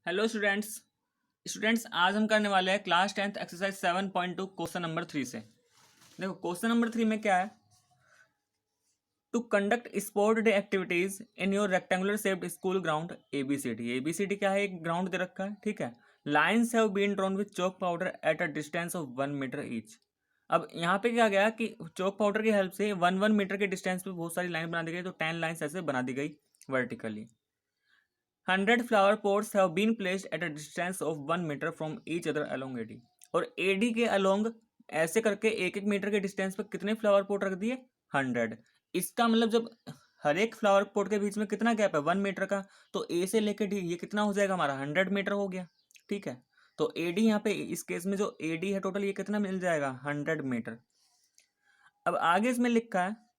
Hello students. आज हम करने वाले हैं class 10th exercise 7.2 question number 3 से। देखो क्वेश्चन नंबर 3 में क्या है, to conduct sport day activities in your rectangular shaped school ground A B C D क्या है, एक ग्राउंड दे रखा है, ठीक है। Lines have been drawn with chalk powder at a distance of 1 metre each. अब यहाँ पे क्या गया कि चौक पाउडर की हेल्प से 1 मीटर के डिस्टेंस पे बहुत सारी लाइन बना दी गई, तो 10 लाइन्स ऐसे बना दी गई vertically. 100 flower pots have been placed at a distance of 1 metre from each other along AD। और AD के along ऐसे करके एक एक मीटर के डिस्टेंस पर कितने फ्लावर पोट रख दिए, 100। इसका मतलब जब हर एक फ्लावर पोट के बीच में कितना गैप है, 1 मीटर का, तो ए से लेकर डी ये कितना हो जाएगा हमारा, 100 मीटर हो गया, ठीक है। तो एडी यहाँ पे इस केस में जो एडी है टोटल ये कितना मिल जाएगा, 100 मीटर। अब आगे इसमें लिखा है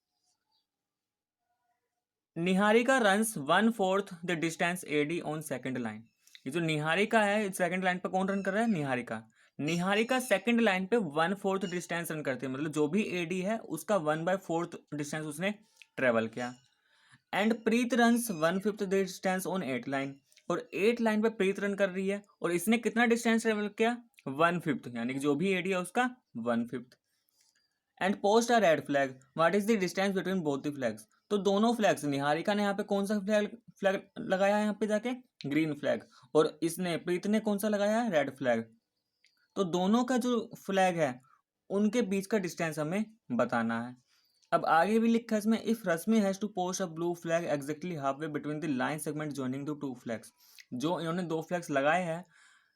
Niharika runs 1/4 the distance A D on second line. ये जो निहारिका है सेकंड लाइन पे कौन रन कर रहा है, निहारिका सेकंड लाइन पे 1/4 डिस्टेंस रन करती है, मतलब जो भी एडी है उसका 1/4 डिस्टेंस उसने ट्रेवल किया। And Preet runs 1/5 distance on 8 line. और 8 लाइन पे प्रीत रन कर रही है और इसने कितना डिस्टेंस ट्रेवल किया, 1/5, यानी कि जो भी एडी है उसका 1/5। And post a red flag, what is the distance between both the flags. तो दोनों फ्लैग्स, निहारिका ने यहाँ पे कौन सा फ्लैग फ्लैग लगाया है यहाँ पे जाके, ग्रीन फ्लैग, और इसने प्रीत ने कौन सा लगाया है, रेड फ्लैग। तो दोनों का जो फ्लैग है उनके बीच का डिस्टेंस हमें बताना है। अब आगे भी लिखा है इसमें, if Rashmi has to post a blue flag exactly half way between the line segment joining the two flags. जो इन्होंने दो फ्लैग्स लगाए हैं,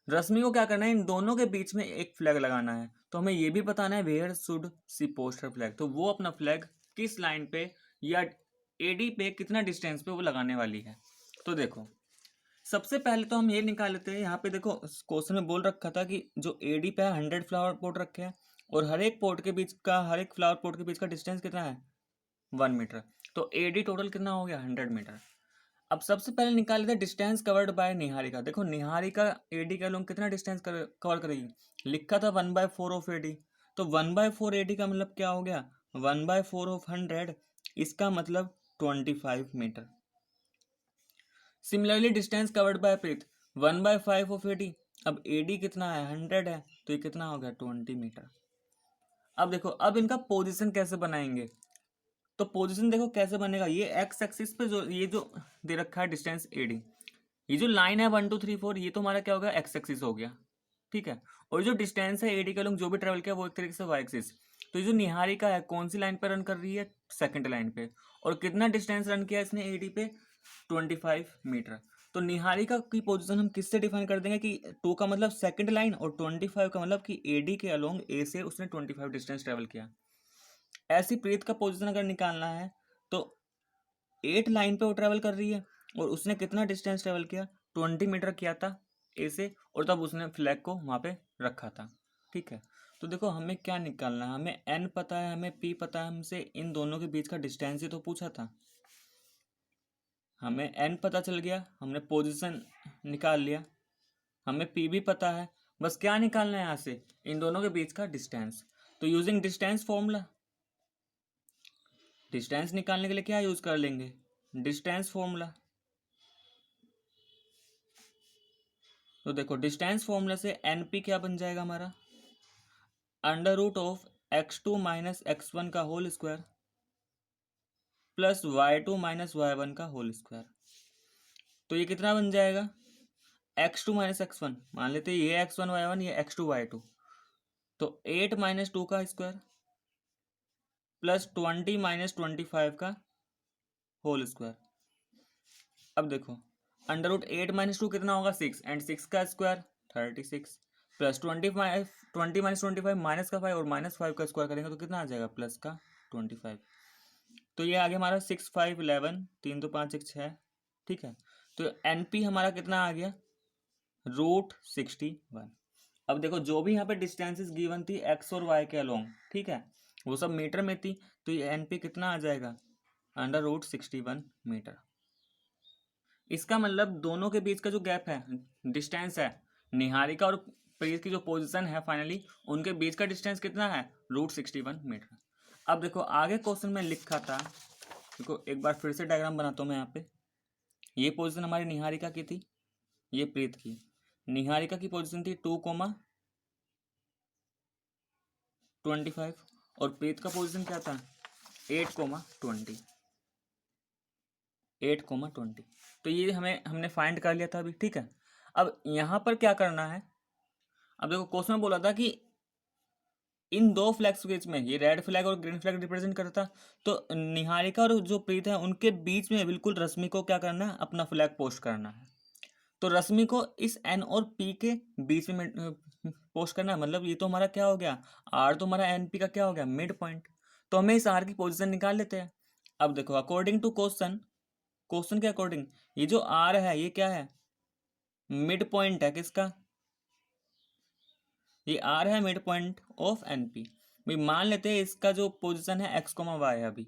रश्मि को क्या करना है, इन दोनों के बीच में एक फ्लैग लगाना है। तो हमें ये भी बताना है where should she post her flag, तो वो अपना फ्लैग किस लाइन पे या एडी पे कितना डिस्टेंस पे वो लगाने वाली है। तो देखो सबसे पहले तो हम ये निकाल लेते हैं, यहाँ पे देखो क्वेश्चन में बोल रखा था कि जो एडी पे 100 फ्लावर पोट रखे हैं और हर एक फ्लावर पोट के बीच का डिस्टेंस कितना है, 1 मीटर। तो एडी टोटल कितना हो गया, 100 मीटर। अब सबसे पहले निकाल लेते हैं डिस्टेंस कवर्ड बाय निहारिका। देखो निहारिका एडी के लॉन्ग कितना डिस्टेंस कवर करेगी, लिखा था 1/4 ऑफ एडी। तो 1/4 एडी का मतलब क्या हो गया, 1/4 ऑफ 100, इसका मतलब 25 metre. Similarly distance covered by Preet 1/5 of A D. अब एडी कितना है, 100 है, तो ये कितना हो गया, 20 मीटर। अब देखो अब इनका पोजिशन कैसे बनाएंगे, तो पोजीशन देखो कैसे बनेगा, ये एक्स एक्सिस पे जो ये जो दे रखा है डिस्टेंस एडी, ये जो लाइन है 1 2 3 4, ये तो हमारा क्या होगा, एक्स एक्सिस हो गया, ठीक है। और जो डिस्टेंस है एडी का लोग जो भी ट्रेवल किया वो एक तरीके से वाई एक्सिस। तो ये जो निहारिका है कौन सी लाइन पे रन कर रही है, सेकंड लाइन पे, और कितना डिस्टेंस रन किया इसने एडी पे, 25 मीटर। तो निहारिका की पोजीशन हम किससे डिफाइन कर देंगे कि 2 का मतलब सेकंड लाइन और 25 का मतलब कि एडी के अलोंग ए से उसने 25 डिस्टेंस ट्रेवल किया। ऐसी प्रीत का पोजीशन अगर निकालना है तो 8 लाइन पे वो ट्रेवल कर रही है और उसने कितना डिस्टेंस ट्रेवल किया, 20 मीटर किया था ए से, और तब उसने फ्लैग को वहाँ पे रखा था, ठीक है। तो देखो हमें क्या निकालना है, हमें एन पता है, हमें पी पता है, हमसे इन दोनों के बीच का डिस्टेंस ही तो पूछा था। हमें एन पता चल गया, हमने पोजीशन निकाल लिया, हमें पी भी पता है, बस क्या निकालना है यहाँ से, इन दोनों के बीच का डिस्टेंस। तो यूजिंग डिस्टेंस फॉर्मूला, डिस्टेंस निकालने के लिए क्या यूज कर लेंगे, डिस्टेंस फॉर्मूला। तो देखो डिस्टेंस फॉर्मूला से एनपी क्या बन जाएगा हमारा, √(x2 - x1) का whole square plus y2 - y1 का होल स्क्वायर। तो ये कितना बन जाएगा, x2 - x1, मान लेते हैं ये x1 y1 ये x2 y2, तो 8 - 2 का स्क्वायर प्लस 20 - 25 का होल स्क्वायर। अब देखो √8 - 2 कितना होगा, 6, एंड 6 का स्क्वायर 36, प्लस 20 - 25 माइनस का 5, और -5 का स्क्वायर करेंगे तो कितना आ जाएगा, प्लस का 25। तो ये आगे हमारा 6 5 11, 3 2 5 1 6, ठीक है। तो एनपी हमारा कितना आ गया, √61। अब देखो जो भी यहाँ पे डिस्टेंसेस गिवन थी एक्स और वाई के अलोंग, ठीक है, वो सब मीटर में थी, तो ये एनपी कितना आ जाएगा, √61 मीटर। इसका मतलब दोनों के बीच का जो गैप है, डिस्टेंस है, निहारिका और प्रीत की जो पोजीशन है फाइनली उनके बीच का डिस्टेंस कितना है, √61 मीटर। अब देखो आगे क्वेश्चन में लिखा था, देखो एक बार फिर से डायग्राम बनाता हूँ मैं यहाँ पे, ये पोजीशन हमारी निहारिका की थी, ये प्रीत की, निहारिका की पोजीशन थी 2,25 और प्रीत का पोजीशन क्या था 8,20। 8,20। तो ये हमने फाइंड कर लिया था अभी, ठीक है। अब यहाँ पर क्या करना है, अब देखो क्वेश्चन में बोला था कि इन दो फ्लैग्स के बीच में, ये रेड फ्लैग और ग्रीन फ्लैग रिप्रेजेंट करता, तो निहारिका और जो प्रीत है उनके बीच में बिल्कुल रश्मि को क्या करना है, अपना फ्लैग पोस्ट करना है। तो रश्मि को इस एन और पी के बीच में पोस्ट करना है, मतलब ये तो हमारा क्या हो गया, आर तो हमारा एन पी का क्या हो गया, मिड पॉइंट। तो हमें इस आर की पोजीशन निकाल लेते हैं। अब देखो अकॉर्डिंग टू क्वेश्चन, क्वेश्चन के अकॉर्डिंग ये जो आर है ये क्या है, मिड पॉइंट है किसका, ये आर है मिड पॉइंट ऑफ एनपी। भाई मान लेते हैं इसका जो पोजीशन है एक्स कोमा वाई है अभी।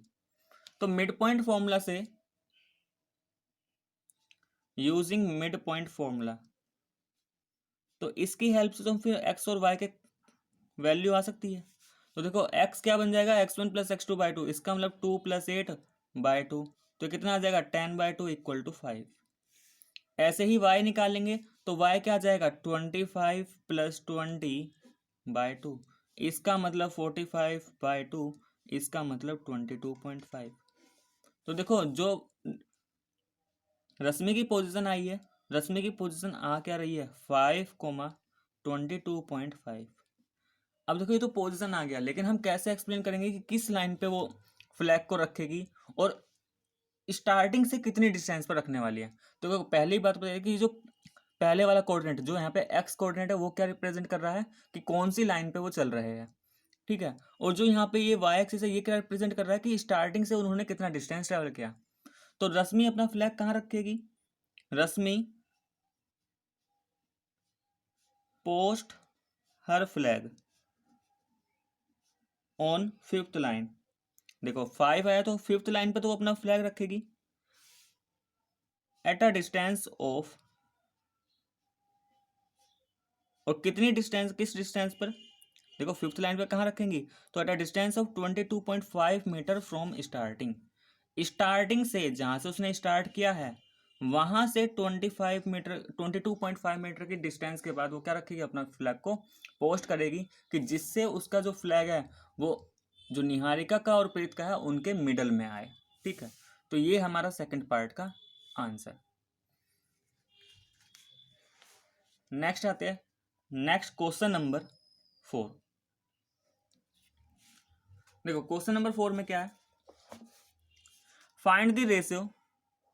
तो मिड पॉइंट फॉर्मूला से, यूजिंग मिड पॉइंट फॉर्मूला, तो इसकी हेल्प से तो फिर एक्स और वाई के वैल्यू आ सकती है। तो देखो एक्स क्या बन जाएगा, x1 प्लस x2/2, इसका मतलब 2 + 8/2, तो कितना आ जाएगा 10/2 = 5। ऐसे ही y निकालेंगे तो y क्या आ जाएगा 25 + 20/2, इसका मतलब 45/2, इसका मतलब 22.5। तो देखो जो रश्मि की पोजीशन आई है, रश्मि की पोजीशन आ क्या रही है 5,22.5। अब देखो ये तो पोजीशन आ गया, लेकिन हम कैसे एक्सप्लेन करेंगे कि किस लाइन पे वो फ्लैग को रखेगी और स्टार्टिंग से कितनी डिस्टेंस पर रखने वाली है। तो देखो पहली बात बताइए कि जो पहले वाला कोऑर्डिनेट जो यहाँ पे एक्स कोऑर्डिनेट है वो क्या रिप्रेजेंट कर रहा है कि कौन सी लाइन पे वो चल रहे हैं, ठीक है। और जो यहाँ पे ये वाई एक्सिस है ये क्या रिप्रेजेंट कर रहा है कि स्टार्टिंग से उन्होंने कितना डिस्टेंस ट्रेवल किया। तो रश्मि अपना फ्लैग कहाँ रखेगी, Rashmi post her flag on 5th line. देखो 5 आया तो 5th लाइन पे तो वो अपना फ्लैग रखेगी एट अ डिस्टेंस ऑफ, और कितनी डिस्टेंस, किस डिस्टेंस पर, देखो 5th लाइन पे कहाँ रखेंगी, तो at a distance of 22.5 metre from starting. Starting से जहाँ से उसने स्टार्ट किया है वहाँ से 25 मीटर, 22.5 मीटर की डिस्टेंस के बाद वो क्या रखेगी, अपना फ्लैग को पोस्ट करेगी कि जिससे उसका जो फ्लैग है वो जो निहारिका का और प्रीत का है उनके मिडल में आए, ठीक है। तो ये हमारा सेकंड पार्ट का आंसर। नेक्स्ट आते हैं, नेक्स्ट क्वेश्चन नंबर 4। देखो क्वेश्चन नंबर 4 में क्या है, find the ratio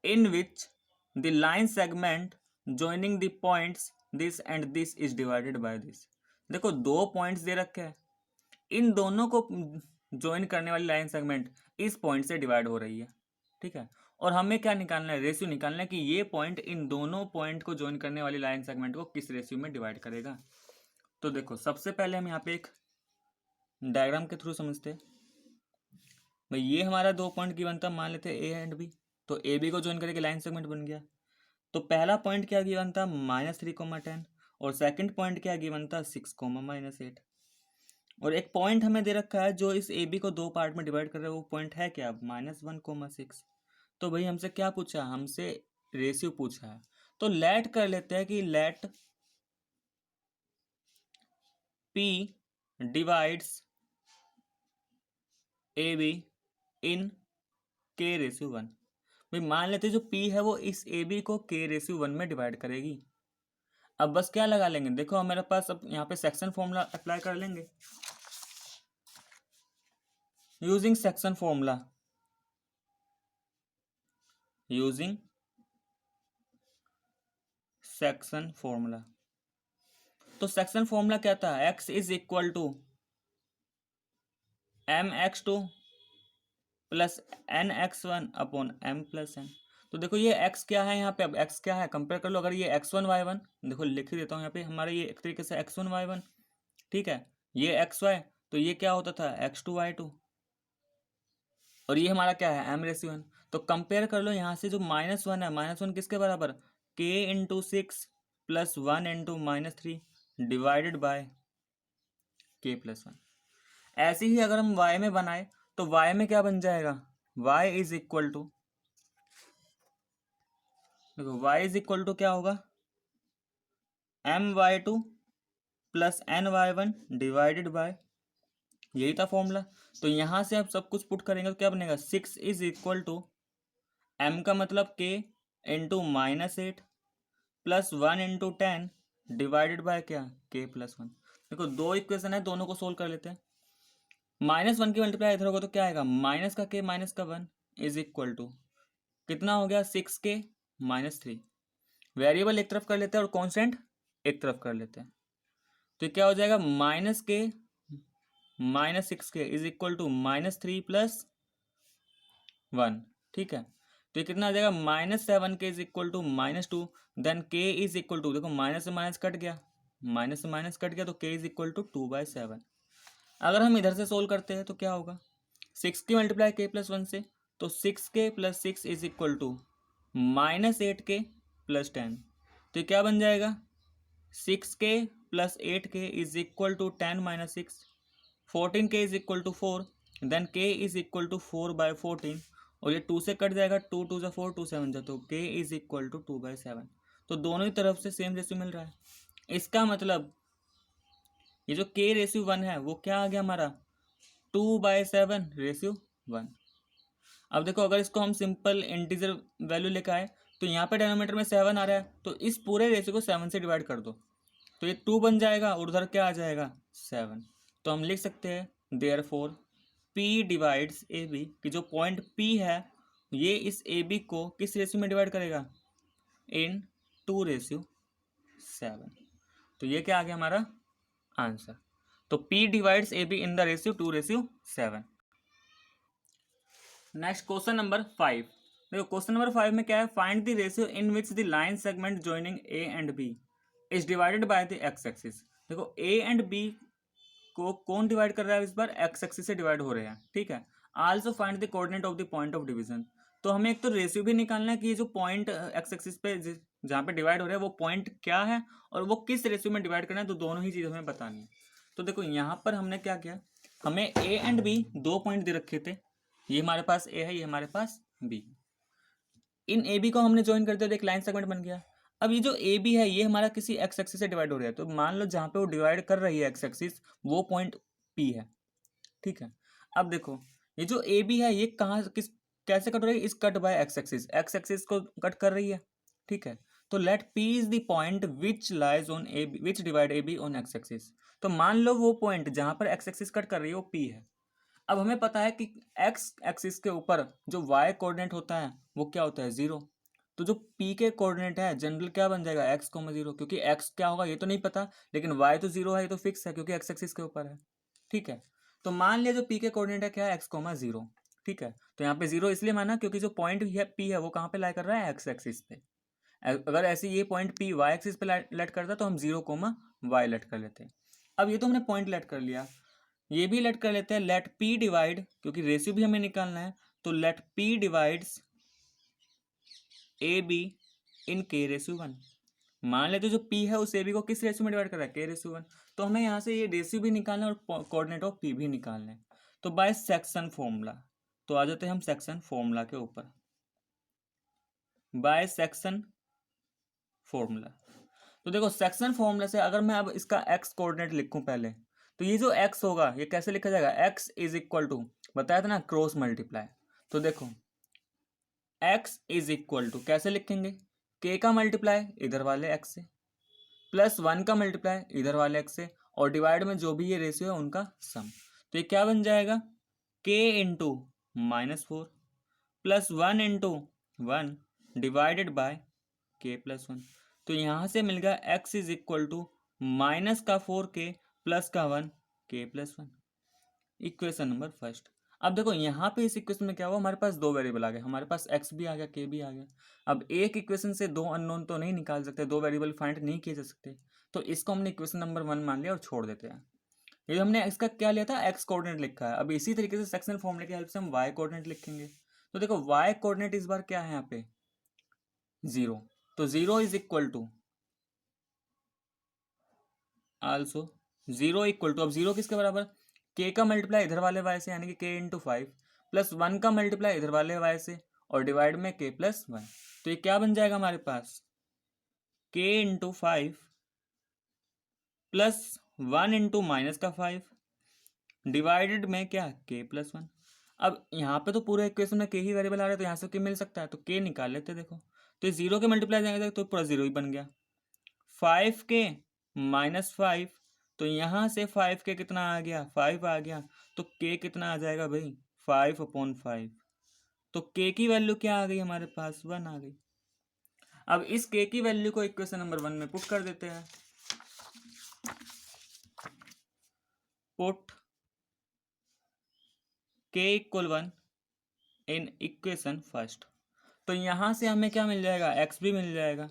in which the line segment joining the points this and this is divided by this। देखो दो पॉइंट्स दे रखे हैं, इन दोनों को ज्वाइन करने वाली लाइन सेगमेंट इस पॉइंट से डिवाइड हो रही है, ठीक है। और हमें क्या निकालना है, रेशियो निकालना है कि ये पॉइंट इन दोनों पॉइंट को ज्वाइन करने वाली लाइन सेगमेंट को किस रेशियो में डिवाइड करेगा। तो देखो सबसे पहले हम यहाँ पे एक डायग्राम के थ्रू समझते हैं। भाई ये हमारा दो पॉइंट गिवन था, मान लेते ए एंड बी, तो ए बी को ज्वाइन करके लाइन सेगमेंट बन गया। तो पहला पॉइंट क्या गिवन था -3,10, और सेकंड पॉइंट क्या गिवन था 6,-8। और एक पॉइंट हमें दे रखा है जो इस ए बी को दो पार्ट में डिवाइड कर रहा है, वो पॉइंट है क्या -1,6। तो भाई हमसे क्या पूछा, हमसे रेशियो पूछा है। तो लेट कर लेते हैं कि let P divides A B in k/1। भाई मान लेते हैं जो p है वो इस ए बी को k/1 में डिवाइड करेगी। अब बस क्या लगा लेंगे, देखो मेरे पास अब यहाँ पे सेक्शन फॉर्मूला अप्लाई कर लेंगे, using section formula, using section formula. तो सेक्शन फॉर्मूला क्या था, x is equal to mx2 plus nx1 upon m plus n। तो देखो ये x क्या है यहाँ पे, अब x क्या है कंपेयर कर लो, अगर ये x1 y1, देखो लिख ही देता हूँ यहाँ पे, हमारा ये एक तरीके से x1 y1, ठीक है, ये xy, तो ये क्या होता था x2 y2, और ये हमारा क्या है m/1। तो कंपेयर कर लो यहाँ से, जो -1 है, -1 किसके बराबर, k into 6 plus 1 into -3 divided by k+1। ऐसे ही अगर हम y में बनाए तो y में क्या बन जाएगा, y इज इक्वल टू, देखो y इज इक्वल टू क्या होगा my2 plus ny1 divided by, यही था फॉर्मूला। तो यहाँ से आप सब कुछ पुट करेंगे तो क्या बनेगा, 6 इज इक्वल टू m का मतलब k into -8 plus 1 into 10 divided by क्या, k प्लस 1। देखो दो इक्वेशन है, दोनों को सोल्व कर लेते हैं। -1 की मल्टीप्लाई इधर होगा तो क्या आएगा, माइनस का k माइनस का 1 इज इक्वल टू कितना हो गया, 6k -3। वेरिएबल एक तरफ कर लेते हैं और कांस्टेंट एक तरफ कर लेते हैं, तो क्या हो जाएगा, -k -6k is equal to -3 plus 1। ठीक है, तो ये कितना आ जाएगा, -7k is equal to -2, then k is equal to, देखो माइनस से माइनस कट गया, माइनस से माइनस कट गया, तो k इज इक्वल टू 2/7। अगर हम इधर से सोल्व करते हैं तो क्या होगा, 6 की मल्टीप्लाई k प्लस 1 से, तो 6k plus 6 is equal to -8k plus 10। तो ये क्या बन जाएगा, 6k plus 8k is equal to 10 minus 6, 14k is equal to 4, then k is equal to 4/14, और ये 2 से कट जाएगा, 2 2 जा 4, 2 7 जा, तो k इज इक्वल टू 2/7। तो दोनों ही तरफ से सेम रेशियो मिल रहा है। इसका मतलब ये जो k रेशियो 1 है वो क्या आ गया हमारा, 2/7 रेशियो 1। अब देखो अगर इसको हम सिंपल इंटीजर वैल्यू लेकर आए तो यहाँ पे डिनोमिनेटर में 7 आ रहा है, तो इस पूरे रेशियो को 7 से डिवाइड कर दो, तो ये 2 बन जाएगा और उधर क्या आ जाएगा, 7। तो हम लिख सकते हैं therefore P divides A B, कि जो पॉइंट P है ये इस ए बी को किस रेशियो में डिवाइड करेगा, इन 2/7। तो ये क्या आ गया हमारा आंसर। तो P divides A B in the ratio 2/7। Next question number 5। देखो क्वेश्चन नंबर 5 में क्या है, find the ratio in which the line segment joining A and B is divided by the x axis. देखो A and B को कौन divide कर रहा है, इस बार एक्स एक्सिस से डिवाइड हो रहे हैं। ठीक है, also find the coordinate of the point of division. तो हमें एक तो रेशियो भी निकालना है कि ये जो पॉइंट एक्स एक्सिस पे जहाँ पे डिवाइड हो रहा है वो पॉइंट क्या है और वो किस रेशियो में डिवाइड करना है, तो दोनों ही चीज़ हमें बतानी है। तो देखो यहाँ पर हमने क्या किया, हमें ए एंड बी दो पॉइंट दे रखे थे, ये हमारे पास ए है, ये हमारे पास बी। इन ए बी को हमने ज्वाइन करते हुए एक लाइन सेगमेंट बन गया। अब ये जो ए बी है ये हमारा किसी एक्स एक्सिस से डिवाइड हो रहा है, तो मान लो जहाँ पे वो डिवाइड कर रही है एक्स एक्सिस वो पॉइंट पी है। ठीक है, अब देखो ये जो ए बी है ये कहाँ किस कैसे कट रही है, इस कट बाय एक्स एक्सिस को कट कर रही है। ठीक है, तो let P is the point which lies on A B which divide A B on x axis. तो मान लो वो पॉइंट जहाँ पर एक्स एक्सिस कट कर रही है वो पी है। अब हमें पता है कि एक्स एक्सिस के ऊपर जो वाई कोऑर्डिनेट होता है वो क्या होता है, 0। तो जो पी के कोऑर्डिनेट है जनरल क्या बन जाएगा, एक्स कोमा 0, क्योंकि एक्स क्या होगा ये तो नहीं पता, लेकिन वाई तो 0 है, ये तो फिक्स है क्योंकि एक्स एक्सिस के ऊपर है। ठीक है, तो मान लिया जो पी के कोऑर्डिनेट है क्या है, एक्स कोमा 0। ठीक है, तो यहाँ पे 0 इसलिए माना क्योंकि जो पॉइंट है पी है वो कहाँ पे लाई कर रहा है, एक्स एक्सिस पे। अगर ऐसे ये पॉइंट पी वाई एक्सिस पे लेट करता तो हम 0 कोमा वाई लेट कर लेते। अब ये तो हमने पॉइंट लेट कर लिया, ये भी लेट कर लेते हैं, लेट पी डिवाइड, क्योंकि रेशियो भी हमें निकालना है, तो let P divides A B in k ratio 1। मान लेते जो पी है उस ए बी को किस रेशियो में डिवाइड कर रहा है, के रेशियो 1। तो हमें यहाँ से ये रेशियो भी निकालना है और कोऑर्डिनेट ऑफ पी भी निकालना है। तो बाय सेक्शन फॉर्मूला, तो आ जाते हैं हम सेक्शन फॉर्मूला के ऊपर। बाय सेक्शन फॉर्मूला, तो देखो सेक्शन फॉर्मूला से अगर मैं अब इसका एक्स कोऑर्डिनेट लिखूं पहले, तो ये जो एक्स होगा ये कैसे लिखा जाएगा, एक्स इज इक्वल टू, बताया था ना क्रॉस मल्टीप्लाई। तो देखो एक्स इज इक्वल टू कैसे लिखेंगे, के का मल्टीप्लाई इधर वाले एक्स से प्लस 1 का मल्टीप्लाई इधर वाले एक्स से और डिवाइड में जो भी ये रेशियो है उनका सम। तो ये क्या बन जाएगा, k into -4 plus 1 into 1 divided by k plus 1। तो यहाँ से मिल गया x is equal to -4k plus का 1 के प्लस 1, इक्वेशन नंबर फर्स्ट। अब देखो यहाँ पे इस इक्वेशन में क्या हुआ, हमारे पास दो वेरिएबल आ गए, हमारे पास एक्स भी आ गया, के भी आ गया। अब एक इक्वेशन से दो अननोन तो नहीं निकाल सकते, दो वेरिएबल फाइंड नहीं किए जा सकते, तो इसको हमने इक्वेशन नंबर 1 मान लिया और छोड़ देते हैं। ये हमने इसका क्या लिया था, एक्स कोऑर्डिनेट लिखा है। अब इसी तरीके से सेक्शन फॉर्मूले की हेल्प से हम वाई कोऑर्डिनेट लिखेंगे। तो देखो वाई कोऑर्डिनेट इस बार क्या है यहाँ पे, 0। तो 0 is equal to also 0 equal to, अब 0 किसके बराबर, के का मल्टीप्लाई इधर वाले वाई से यानी कि के इंटू 5 प्लस 1 का मल्टीप्लाई इधर वाले वाई से और डिवाइड में के प्लस 1। तो ये क्या बन जाएगा हमारे पास, के इंटू 5 प्लस 1 इंटू माइनस का 5 डिवाइडेड में क्या k प्लस 1। अब यहाँ पे तो पूरे इक्वेशन में k ही वेरिएबल आ रहा है, तो यहाँ से k मिल सकता है, तो k निकाल लेते हैं। देखो तो ये जीरो के मल्टीप्लाई जाएंगे तो पूरा जीरो ही बन गया। 5k माइनस 5, तो यहाँ से 5k कितना आ गया, 5 आ गया, तो k कितना आ जाएगा भाई, 5/5। तो k की वैल्यू क्या आ गई हमारे पास, 1 आ गई। अब इस k की वैल्यू को इक्वेशन नंबर 1 में पुट कर देते हैं। Put k equal 1 in equation first, तो यहाँ से हमें क्या मिल जाएगा, x भी मिल जाएगा।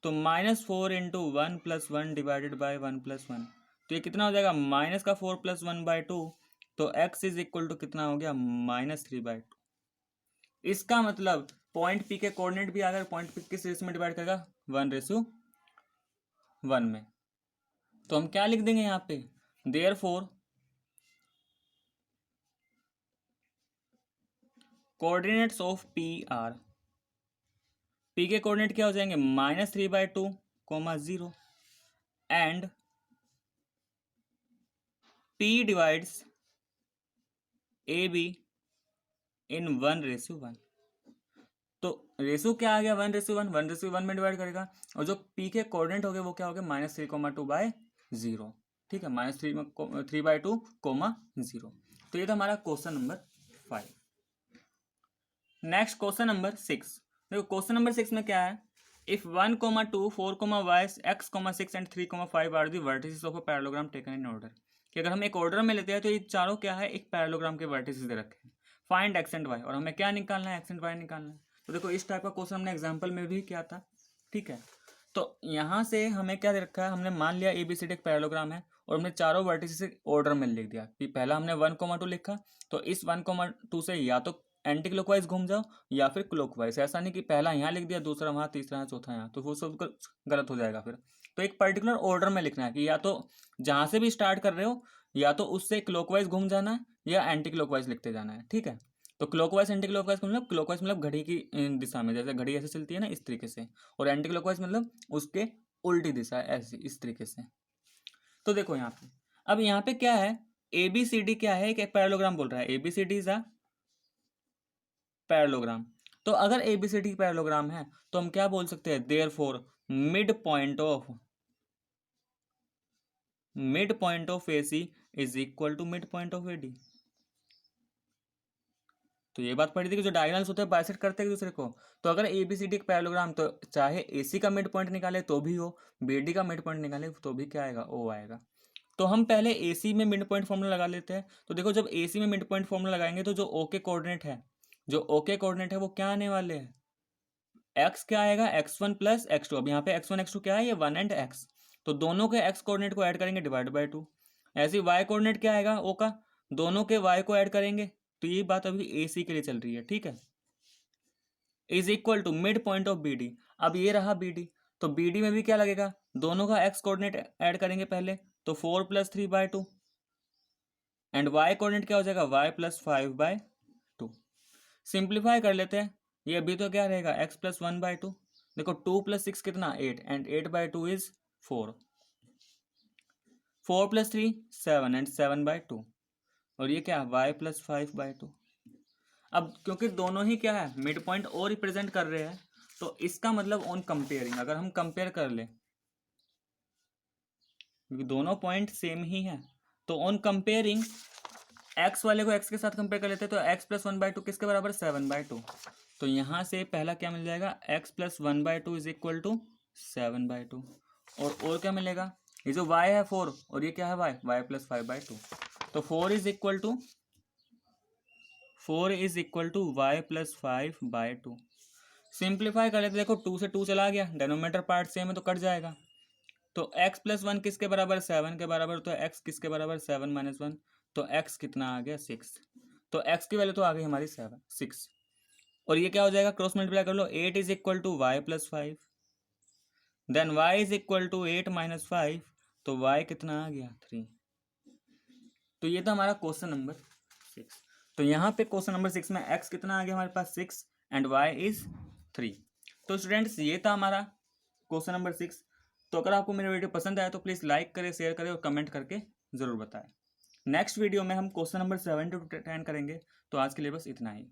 तो -4 into 1 plus 1 divided by 1 plus 1, तो ये कितना हो जाएगा, माइनस का 4 प्लस 1/2, तो x इज इक्वल टू कितना हो गया, -3/2। इसका मतलब पॉइंट P के कोऑर्डिनेट भी अगर पॉइंट P किस रेशियो में डिवाइड करेगा, 1:1 में। तो हम क्या लिख देंगे यहाँ पे, therefore coordinates of P are, P के कोऑर्डिनेट क्या हो जाएंगे, -3/2, 0, and P divides AB in 1:1। तो रेशो क्या आ गया, 1:1, 1:1 में डिवाइड करेगा, और जो P के कोऑर्डिनेट हो गए वो क्या हो गया, -3,2/0। ठीक है, -3/2, 0। तो ये था हमारा question number 5। Next question number 6। देखो क्वेश्चन नंबर 6 में क्या है, if 1, 2, 4, y, x, 6 and 3, 5 are the vertices of a parallelogram taken in order, कि अगर हम एक ऑर्डर में लेते हैं तो ये चारों क्या है, एक पैरेललोग्राम के वर्टिसेस दे रखे हैं। फाइंड x एंड y, और हमें क्या निकालना है, x एंड y निकालना है। तो देखो इस टाइप का क्वेश्चन हमने एग्जाम्पल में भी किया था। ठीक है, तो यहाँ से हमें क्या दे रखा है, हमने मान लिया ABCD एक पैरेललोग्राम है, और हमने चारों वर्टिसेस ऑर्डर में लिख दिया कि पहला हमने 1, 2 लिखा, तो इस 1, 2 से या तो एंटी क्लॉकवाइज घूम जाओ या फिर क्लॉकवाइज। ऐसा नहीं कि पहला यहाँ लिख दिया, दूसरा वहाँ, तीसरा यहाँ, चौथा यहाँ, तो वो सब गलत हो जाएगा फिर। तो एक पर्टिकुलर ऑर्डर में लिखना है कि या तो जहाँ से भी स्टार्ट कर रहे हो या तो उससे क्लॉकवाइज घूम जाना है या एंटी क्लॉकवाइज लिखते जाना है। ठीक है, तो क्लॉकवाइज एंटी क्लॉकवाइज मतलब क्लॉकवाइज मतलब घड़ी की दिशा में, जैसे घड़ी ऐसे चलती है ना, इस तरीके से, और एंटी क्लॉकवाइज मतलब उसके उल्टी दिशा, ऐसी इस तरीके से। तो देखो यहाँ पे, अब यहाँ पे क्या है, ABCD क्या है, एक पैरेललोग्राम बोल रहा है, ABCD इज अ पैरेललोग्राम। तो अगर ABCD पैरेललोग्राम है तो हम क्या बोल सकते हैं, therefore mid point of AC is equal to mid point of AD। तो ये बात पड़ी थी कि जो डायगोनल्स होते हैं बाइसेक्ट करते हैं एक दूसरे को। तो अगर ABCD एक पैरेललोग्राम, तो चाहे AC का मिड पॉइंट निकाले तो भी हो, BD का मिड पॉइंट निकाले तो भी क्या आएगा, O आएगा। तो हम पहले AC में मिड पॉइंट फॉर्मूला लगा लेते हैं। तो देखो जब AC में मिड पॉइंट फॉर्मूला लगाएंगे तो जो O के कोऑर्डिनेट है वो क्या आने वाले हैं, x क्या आएगा, x1 प्लस x2। अब यहाँ पे x1 x2 क्या है, ये 1 एंड x, तो दोनों के x कोऑर्डिनेट को ऐड करेंगे डिवाइड बाय 2। ऐसे ही y कोऑर्डिनेट क्या आएगा O का, दोनों के y को ऐड करेंगे। तो ये बात अभी AC के लिए चल रही है। ठीक है, is equal to mid point of BD। अब ये रहा BD, तो BD में भी क्या लगेगा, दोनों का x कोऑर्डिनेट ऐड करेंगे पहले, तो 4 + 3/2, एंड y कोऑर्डिनेट क्या हो जाएगा, y + 5/2। सिंप्लीफाई कर लेते हैं, ये अभी तो क्या रहेगा, x + 1/2। देखो 2 + 6 कितना, 8, एंड 8/2 इज 4, 4 + 3 7, एंड 7/2, और ये क्या, y + 5/2। अब क्योंकि दोनों ही क्या है, मिड पॉइंट और रिप्रेजेंट कर रहे हैं, तो इसका मतलब ऑन कंपेयरिंग, अगर हम कंपेयर कर ले, क्योंकि दोनों पॉइंट सेम ही है, तो ऑन कंपेयरिंग x वाले को x के साथ कंपेयर कर लेते हैं, तो x + 1/2 किसके बराबर, 7/2। तो यहाँ से पहला क्या मिल जाएगा, x + 1/2 इज इक्वल टू 7/2, और क्या मिलेगा, ये जो y है 4, और ये क्या है y + 5/2, तो 4 is equal to y + 5/2। Simplify कर लेते, देखो 2 से 2 चला गया, डेनोमीटर पार्ट सेम है तो कट जाएगा। तो x + 1 किसके बराबर, 7 के बराबर, तो x किसके बराबर, 7 - 1, तो x कितना आ गया, 6। तो x की वैल्यू तो आ गई हमारी 6, और ये क्या हो जाएगा, क्रॉस मल्टीप्लाई कर लो, 8 is equal to y + 5, then y is equal to 8 - 5, तो y कितना आ गया, 3। तो ये था हमारा क्वेश्चन नंबर 6। तो यहाँ पे क्वेश्चन नंबर 6 में x कितना आ गया हमारे पास, 6, एंड y इज 3। तो स्टूडेंट्स ये था हमारा क्वेश्चन नंबर 6। तो अगर आपको मेरा वीडियो पसंद आया तो प्लीज़ लाइक करें, शेयर करें और कमेंट करके ज़रूर बताएं। नेक्स्ट वीडियो में हम क्वेश्चन नंबर 7 to 10 करेंगे। तो आज के लिए बस इतना ही।